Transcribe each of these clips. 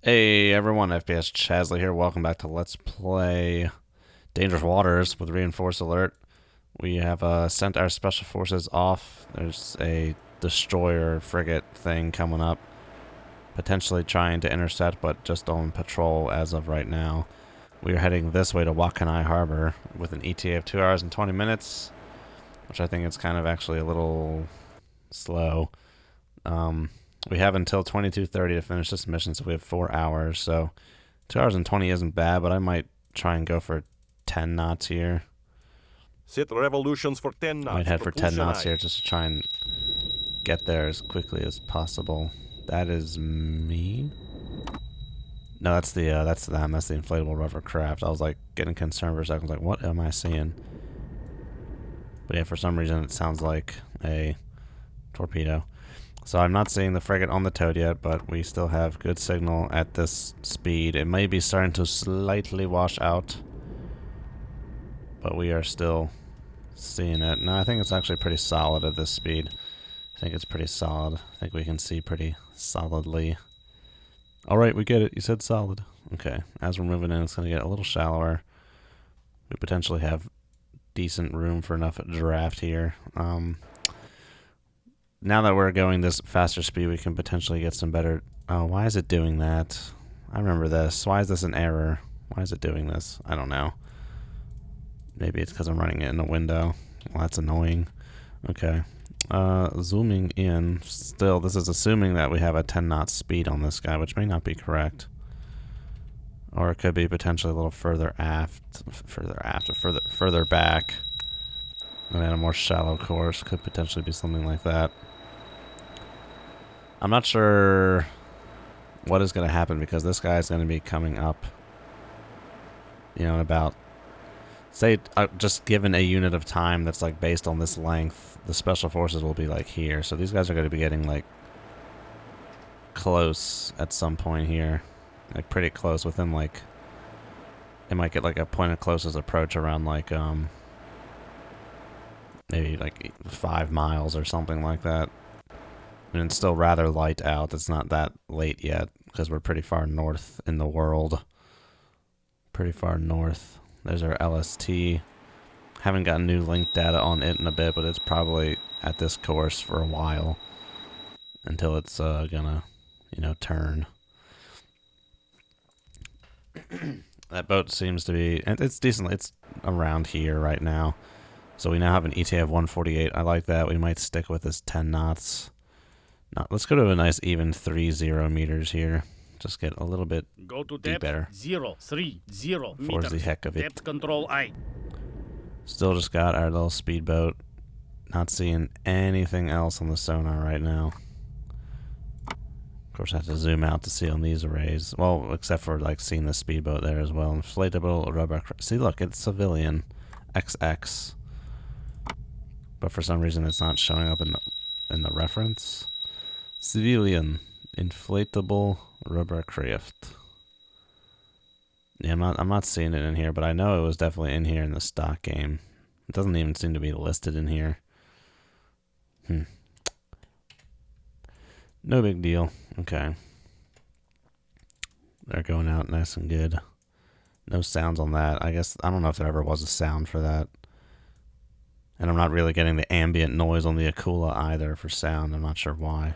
Hey everyone, FPS Chasley here. Welcome back to Let's Play Dangerous Waters with Reinforced Alert. We have sent our special forces off. There's a destroyer frigate thing coming up, potentially trying to intercept, but just on patrol as of right now. We are heading this way to Wakkanai Harbor with an ETA of 2 hours and 20 minutes, which I think is kind of actually a little slow. We have until 22:30 to finish this mission, so we have 4 hours. So 2 hours and 20 isn't bad, but I might try and go for 10 knots here. Set revolutions for 10 knots. I might head for 10 knots aye. here just to try and get there as quickly as possible. That is me. No, that's that's them. That's the inflatable rubber craft. I was like getting concerned for a second. I was like, what am I seeing? But yeah, for some reason it sounds like a torpedo. So I'm not seeing the frigate on the toad yet, but we still have good signal at this speed. It may be starting to slightly wash out, but we are still seeing it. No, I think it's actually pretty solid at this speed. I think it's pretty solid. I think we can see pretty solidly. Alright, we get it. You said solid. Okay, as we're moving in, it's going to get a little shallower. We potentially have decent room for enough draft here. Now that we're going this faster speed, we can potentially get some better... Oh, why is it doing that? I remember this. Why is this an error? Why is it doing this? I don't know. Maybe it's because I'm running it in a window. Well, that's annoying. Okay. Zooming in. Still, this is assuming that we have a 10 knot speed on this guy, which may not be correct. Or it could be potentially a little further aft. Further back. And then a more shallow course could potentially be something like that. I'm not sure what is going to happen because this guy is going to be coming up, you know, in about, say, just given a unit of time that's like based on this length, the special forces will be like here. So these guys are going to be getting like close at some point here, like pretty close within like, it might get like a point of closest approach around like, maybe like 5 miles or something like that. And it's still rather light out. It's not that late yet because we're pretty far north in the world. Pretty far north. There's our LST. Haven't gotten new link data on it in a bit, but it's probably at this course for a while until it's gonna, you know, turn. That boat seems to be, and it's decent. It's around here right now. So we now have an ETA of 148. I like that. We might stick with this 10 knots. Now, let's go to a nice even 30 meters here. Just get a little bit Go to deeper. depth 030 For meters. the heck of it. Depth control I. Still just got our little speedboat. Not seeing anything else on the sonar right now. Of course, I have to zoom out to see on these arrays. Well, except for like seeing the speedboat there as well. Inflatable rubber. See, look, it's civilian. XX. But for some reason, it's not showing up in the reference. Civilian inflatable rubber craft. Yeah, I'm not seeing it in here, but I know it was definitely in here in the stock game. It doesn't even seem to be listed in here. No big deal. Okay. They're going out nice and good. No sounds on that. I guess, I don't know if there ever was a sound for that. And I'm not really getting the ambient noise on the Akula either for sound. I'm not sure why.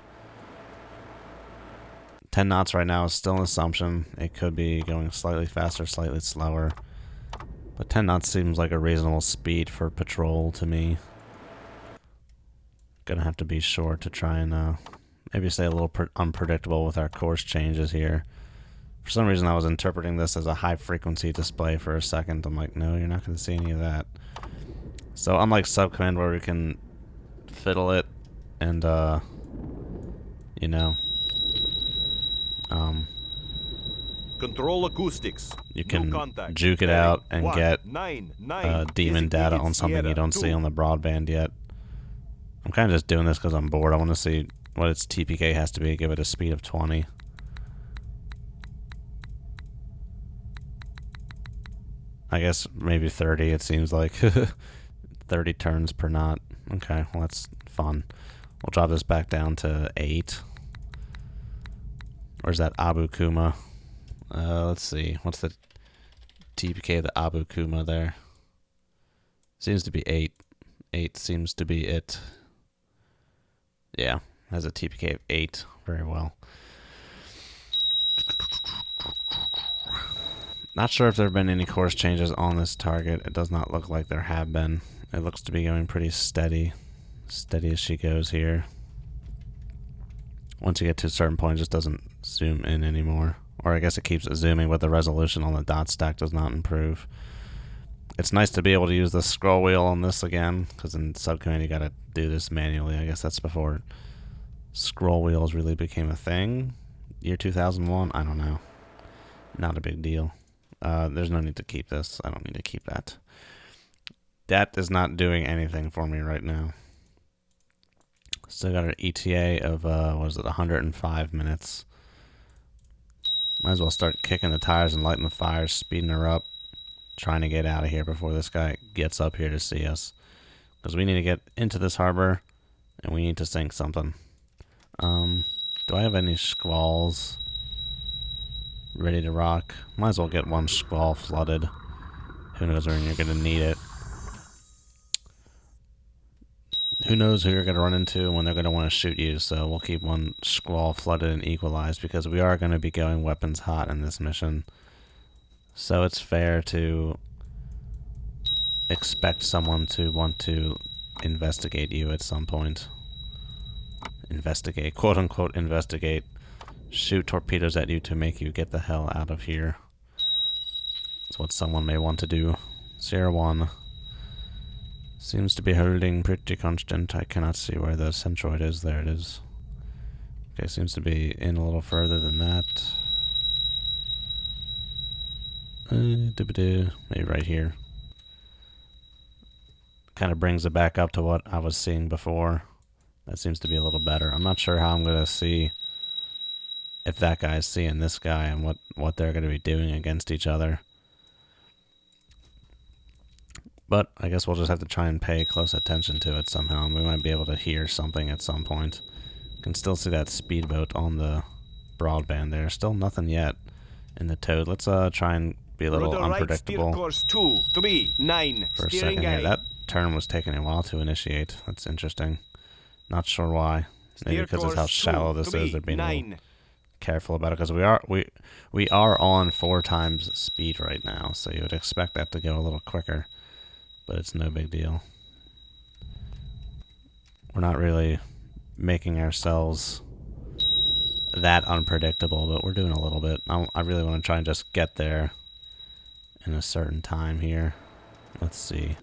10 knots right now is still an assumption. It could be going slightly faster, slightly slower. But 10 knots seems like a reasonable speed for patrol to me. Gonna have to be sure to try and maybe stay a little unpredictable with our course changes here. For some reason I was interpreting this as a high frequency display for a second. I'm like, no, you're not going to see any of that. So unlike subcommand where we can fiddle it and, you know, Control acoustics. you can contact. juke it Bearing out and get 199. demon data Designated on something you Sierra don't see 2. on the broadband yet. I'm kind of just doing this because I'm bored. I want to see what its TPK has to be. Give it a speed of 20. I guess maybe 30, it seems like. 30 turns per knot. Okay, well that's fun. We'll drop this back down to 8. Or is that Abukuma? Let's see. What's the TPK of the Abukuma there? Seems to be 8. 8 seems to be it. Yeah, has a TPK of 8. Very well. Not sure if there have been any course changes on this target. It does not look like there have been. It looks to be going pretty steady. Steady as she goes here. Once you get to a certain point, it just doesn't zoom in anymore. Or I guess it keeps it zooming, but the resolution on the dot stack does not improve. It's nice to be able to use the scroll wheel on this again, because in Subcommand you gotta do this manually. I guess that's before scroll wheels really became a thing. Year 2001? I don't know. Not a big deal. There's no need to keep this. I don't need to keep that. That is not doing anything for me right now. Still got an ETA of, what is it, 105 minutes. Might as well start kicking the tires and lighting the fires, speeding her up, trying to get out of here before this guy gets up here to see us. Because we need to get into this harbor, and we need to sink something. Do I have any squalls ready to rock? Might as well get one squall flooded. Who knows when you're going to need it. Who knows who you're going to run into and when they're going to want to shoot you, so we'll keep one squall flooded and equalized because we are going to be going weapons hot in this mission. So it's fair to expect someone to want to investigate you at some point. Investigate, quote unquote investigate. Shoot torpedoes at you to make you get the hell out of here. That's what someone may want to do. Sierra 1. Seems to be holding pretty constant. I cannot see where the centroid is. There it is. Okay, seems to be in a little further than that. Maybe right here. Kind of brings it back up to what I was seeing before. That seems to be a little better. I'm not sure how I'm going to see if that guy's seeing this guy and what they're going to be doing against each other. But I guess we'll just have to try and pay close attention to it somehow. We might be able to hear something at some point. Can still see that speedboat on the broadband there. Still nothing yet in the Toad. Let's try and be a little unpredictable course 239 for a second here. That turn was taking a while to initiate. That's interesting. Not sure why. Maybe because of how shallow this is. They're being a little careful about it because we are on 4 times speed right now, so you would expect that to go a little quicker. But it's no big deal. We're not really making ourselves that unpredictable, but we're doing a little bit. I really want to try and just get there in a certain time here. Let's see.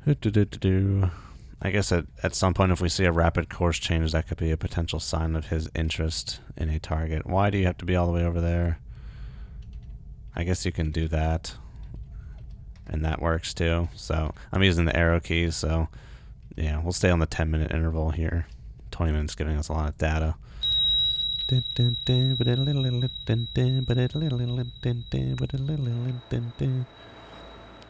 I guess at some point if we see a rapid course change, that could be a potential sign of his interest in a target. Why do you have to be all the way over there? I guess you can do that. And that works too. So I'm using the arrow keys, so yeah, we'll stay on the 10-minute interval here. 20 minutes giving us a lot of data.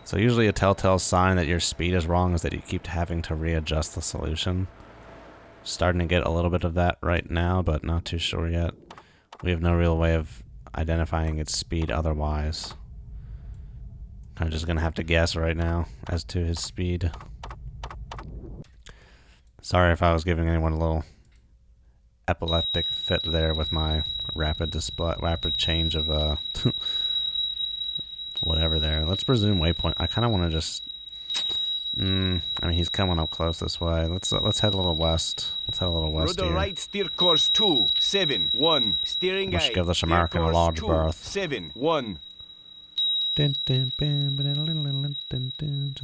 So usually a telltale sign that your speed is wrong is that you keep having to readjust the solution. Starting to get a little bit of that right now, but not too sure yet. We have no real way of identifying its speed otherwise. I'm just gonna have to guess right now as to his speed. Sorry if I was giving anyone a little epileptic fit there with my rapid change of whatever there. Let's presume waypoint. I kind of want to just. I mean, he's coming up close this way. Let's head a little west. Let's head a little west here. Right, steer course 271. Steering Let's give this American a large berth. 71. Just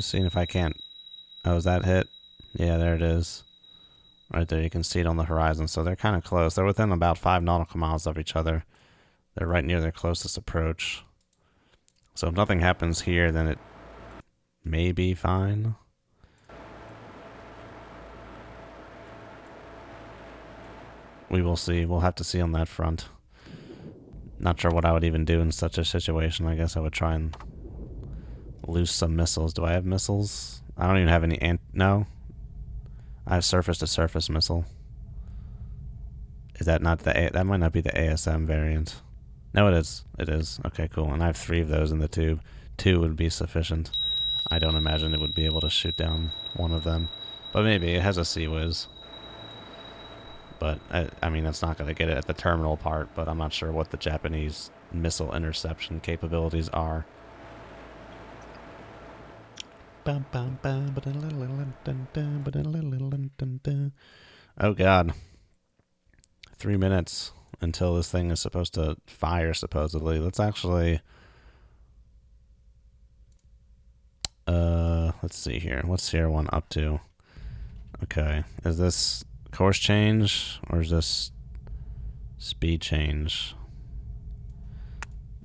seeing if I can't. Oh, is that hit? Yeah, there it is. Right there, you can see it on the horizon. So they're kind of close. They're within about 5 nautical miles of each other. They're right near their closest approach. So if nothing happens here, then it may be fine. We will see. We'll have to see on that front. Not sure what I would even do in such a situation. I guess I would try and loose some missiles. Do I have missiles? I don't even have any no. I have surface-to-surface missile. Is that not the that might not be the ASM variant. No, it is. It is. Okay, cool. And I have 3 of those in the tube. 2 would be sufficient. I don't imagine it would be able to shoot down one of them. But maybe it has a Sea Whiz. But, I mean, it's not going to get it at the terminal part, but I'm not sure what the Japanese missile interception capabilities are. Oh, God. 3 minutes until this thing is supposed to fire, supposedly. Let's actually... let's see here. What's Sierra 1 up to? Okay. Is this course change or is this speed change?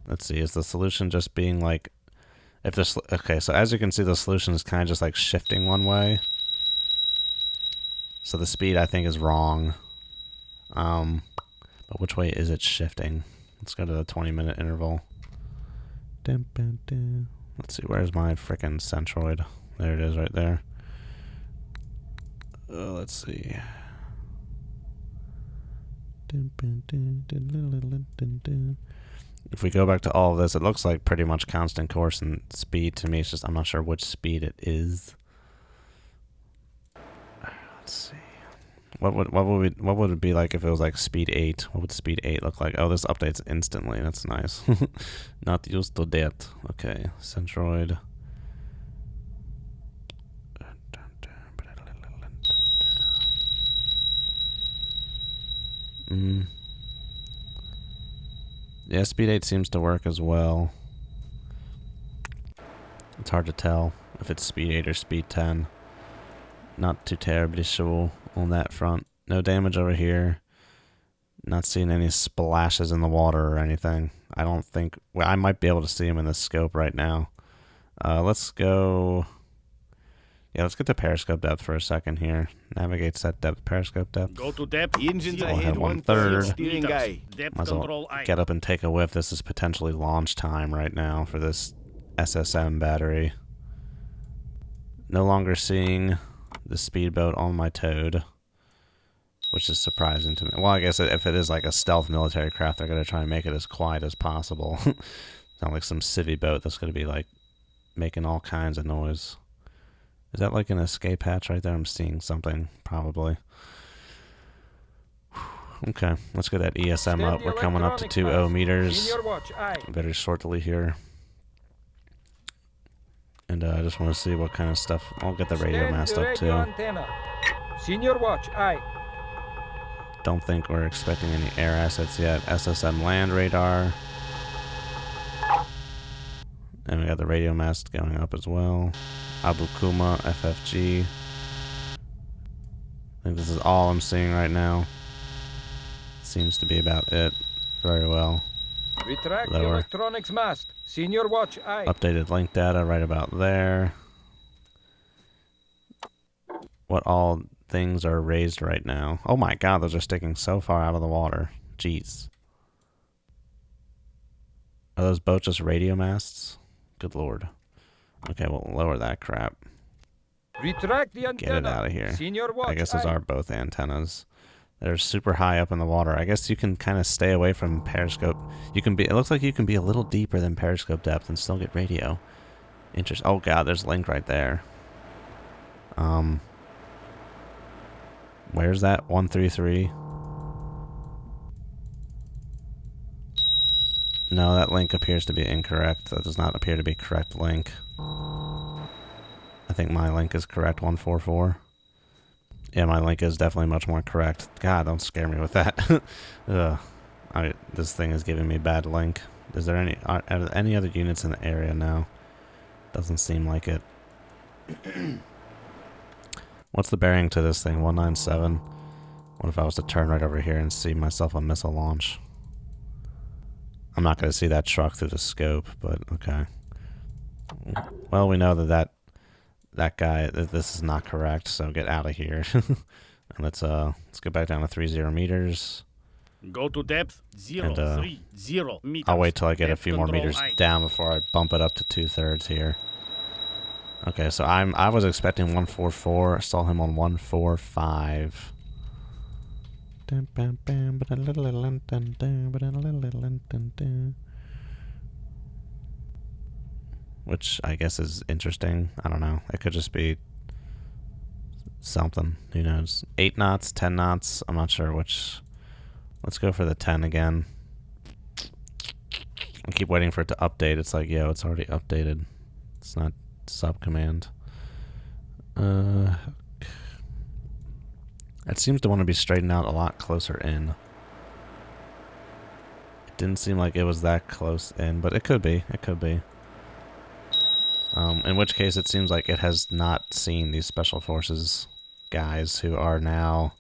Let's see. Is the solution just being like, if this, okay, so as you can see, the solution is kind of just like shifting one way. So the speed I think is wrong. But which way is it shifting? Let's go to the 20-minute interval. Let's see, where's my frickin' centroid? There it is right there. Let's see. If we go back to all of this, it looks like pretty much constant course and speed to me. It's just I'm not sure which speed it is. Let's see. What would it be like if it was like speed 8? What would speed 8 look like? Oh, this updates instantly. That's nice. Not used to that. Okay, centroid. Yeah, speed 8 seems to work as well. It's hard to tell if it's speed 8 or speed 10. Not too terribly sure on that front. No damage over here. Not seeing any splashes in the water or anything. I don't think... Well, I might be able to see them in the scope right now. Let's go... Yeah, let's get to periscope depth for a second here. Navigate set depth, periscope depth. Go to depth. Engines We'll ahead. have 1/3. 1/3. Steering guy. Might as well get up and take a whiff. This is potentially launch time right now for this SSM battery. No longer seeing the speedboat on my toad, which is surprising to me. Well, I guess if it is like a stealth military craft, they're going to try and make it as quiet as possible. It's not like some civvy boat that's going to be like making all kinds of noise. Is that like an escape hatch right there? I'm seeing something, probably. Okay, let's get that ESM up. We're coming up to 20 meters very shortly here. And I just want to see what kind of stuff. I'll get the radio mast up too. Senior watch, aye. Don't think we're expecting any air assets yet. SSM land radar. And we got the radio mast going up as well. Abukuma, FFG. I think this is all I'm seeing right now. Seems to be about it. Very well. Retract the Lower. electronics mast. Senior watch, aye. Updated link data right about there. What all things are raised right now? Oh my god, those are sticking so far out of the water. Jeez. Are those boats just radio masts? Good lord. Okay, we'll lower that crap. Retract the antenna. Get it out of here. Senior watch, I guess those aye. are both antennas. They're super high up in the water. I guess you can kind of stay away from periscope. You can be. It looks like you can be a little deeper than periscope depth and still get radio. Interest. Oh god, there's link right there. Where's that 133? No, that link appears to be incorrect. That does not appear to be correct link. I think my link is correct, 144. Yeah, my link is definitely much more correct. God, don't scare me with that. This thing is giving me bad link. Is there are there any other units in the area now? Doesn't seem like it. What's the bearing to this thing? 197. What if I was to turn right over here and see myself a missile launch? I'm not going to see that truck through the scope, but okay. Well, we know that guy, this is not correct, so get out of here. And let's get back down to 30 meters. Go to depth 030 meters. I'll wait till I get a few more Control meters I. down before I bump it up to 2/3 here. Okay, so I was expecting 144. Saw him on 145. Which I guess is interesting. I don't know. It could just be something. Who knows? 8 knots, 10 knots. I'm not sure which. Let's go for the 10 again. I keep waiting for it to update. It's like, yo, it's already updated. It's not sub-command. It seems to want to be straightened out a lot closer in. It didn't seem like it was that close in, but it could be. It could be. In which case, it seems like it has not seen these Special Forces guys who are now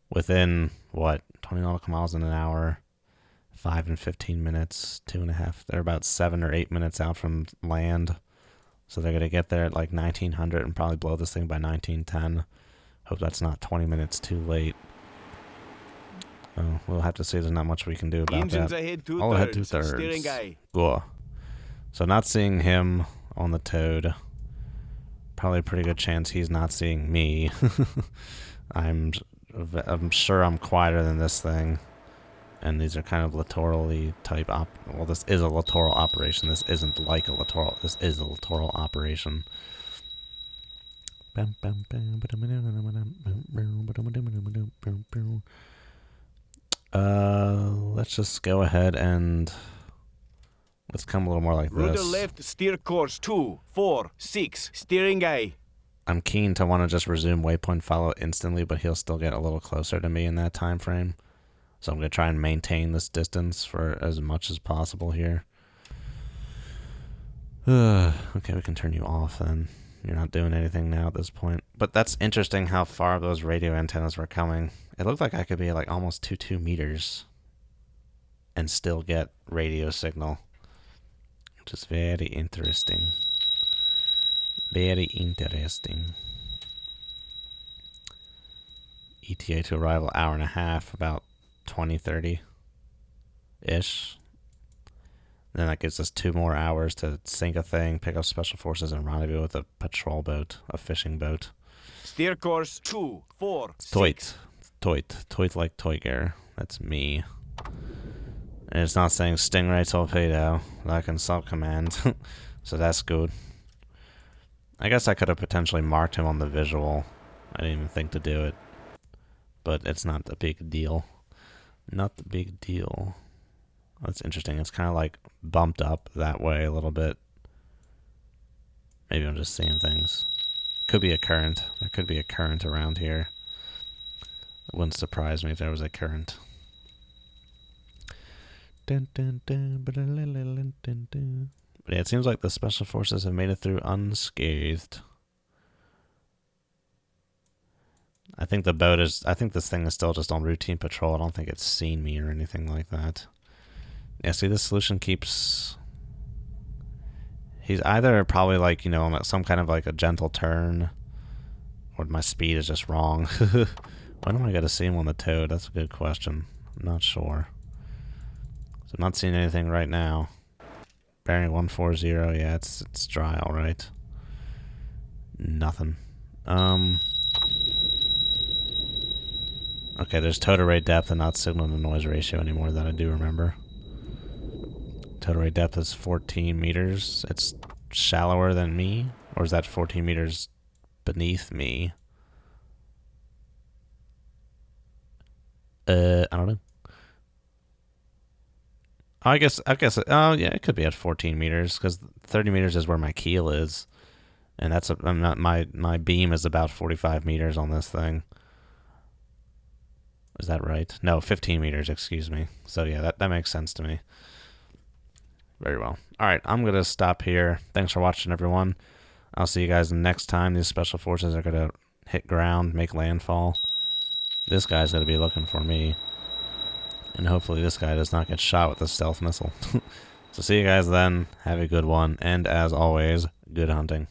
within, what, 20 nautical miles in an hour, 5 and 15 minutes, 2.5. They're about 7 or 8 minutes out from land. So they're going to get there at like 1900 and probably blow this thing by 1910. Hope that's not 20 minutes too late. Oh, we'll have to see. There's not much we can do about Engines that. ahead All ahead 2/3. 2/3. Steering aye. Cool. So not seeing him on the Toad. Probably a pretty good chance he's not seeing me. I'm sure I'm quieter than this thing. And these are kind of littorally type well, this is a littoral operation. This isn't like a littoral. This is a littoral operation. Let's just go ahead and let's come a little more like Rudder this. left, steer course 246. Steering aye. I'm keen to want to just resume waypoint follow instantly, but he'll still get a little closer to me in that time frame. So I'm going to try and maintain this distance for as much as possible here. Okay, we can turn you off then. You're not doing anything now at this point. But that's interesting how far those radio antennas were coming. It looked like I could be like almost 2 meters and still get radio signal. Which is very interesting. Very interesting. ETA to arrival, hour and a half, about 20:30-ish. Then that gives us 2 more hours to sink a thing, pick up Special Forces, and rendezvous with a patrol boat, a fishing boat. Steer course 246. Toit like Toyger. That's me. And it's not saying Stingray Torpedo, like in sub-command. So that's good. I guess I could have potentially marked him on the visual. I didn't even think to do it. But it's not a big deal. Not the big deal. That's interesting. It's kind of like bumped up that way a little bit. Maybe I'm just seeing things. Could be a current. There could be a current around here. It wouldn't surprise me if there was a current. But yeah, it seems like the Special Forces have made it through unscathed. I think the boat is... I think this thing is still just on routine patrol. I don't think it's seen me or anything like that. Yeah, see, this solution keeps... He's either probably like, you know, on some kind of like a gentle turn, or my speed is just wrong. When am I going to see him on the Toad? That's a good question. I'm not sure. So I'm not seeing anything right now. Bearing 140, yeah, it's dry, all right. Nothing. Okay, there's total array depth and not signal to noise ratio anymore, that I do remember. Total array depth is 14 meters. It's shallower than me, or is that 14 meters beneath me? I don't know. I guess, oh yeah, it could be at 14 meters, because 30 meters is where my keel is. And that's, my beam is about 45 meters on this thing. Is that right? No, 15 meters, excuse me. So yeah, that makes sense to me. Very well. Alright, I'm going to stop here. Thanks for watching, everyone. I'll see you guys next time. These Special Forces are going to hit ground, make landfall. This guy's going to be looking for me. And hopefully this guy does not get shot with a stealth missile. So see you guys then. Have a good one. And as always, good hunting.